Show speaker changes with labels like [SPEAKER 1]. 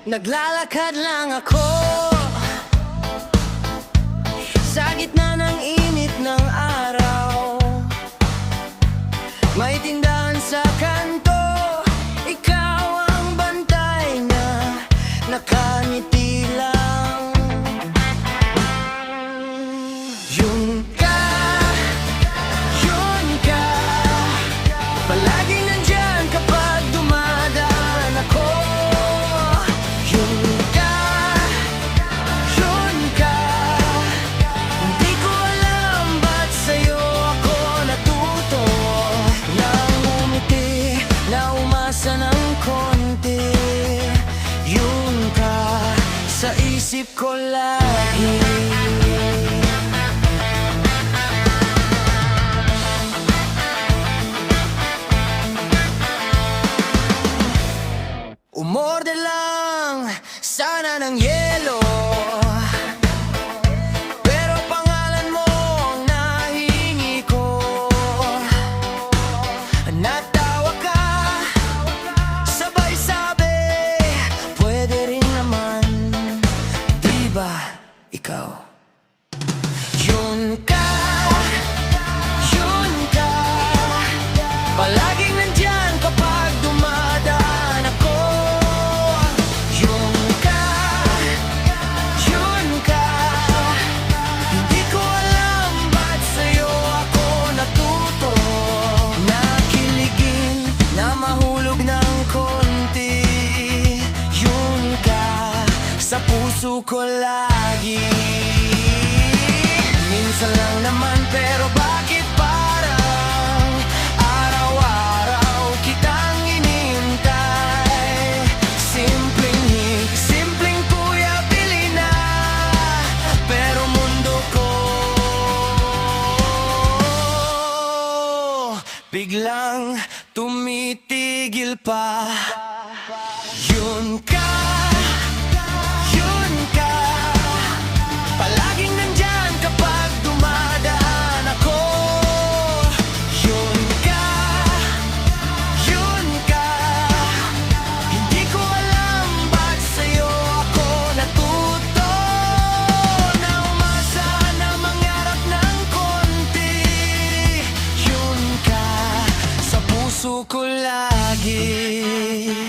[SPEAKER 1] Naglalakad lang ako sa gitna ng init ng araw. May tindahan sa kanto, ikaw ang bantay na nakangiti lang. Yun ka, palaging nandyan kapag dumadaan ako. Sa isip ko lagi. Umorder lang sana ng yelo, pero pangalan mo ang nahingi ko. Natawa ka, sabay sabi, pwede rin naman. Ikaw Yun ka, palaging nandyan kapag dumadaan ako. Yun ka, hindi ko alam ba't sa'yo ako natuto. Nakiligin na mahulog ng konti. Yun ka, sa puso ko lagi. Minsan lang naman pero bakit parang araw-araw kitang inintay. Simpleng kuya bili na, pero mundo ko biglang tumitigil pa. Yun ka, palaging nandyan kapag dumadaan ako. Yun ka, hindi ko alam ba't sa'yo ako natuto. Na umasa na mangarap ng konti. Yun ka, sa puso ko lagi.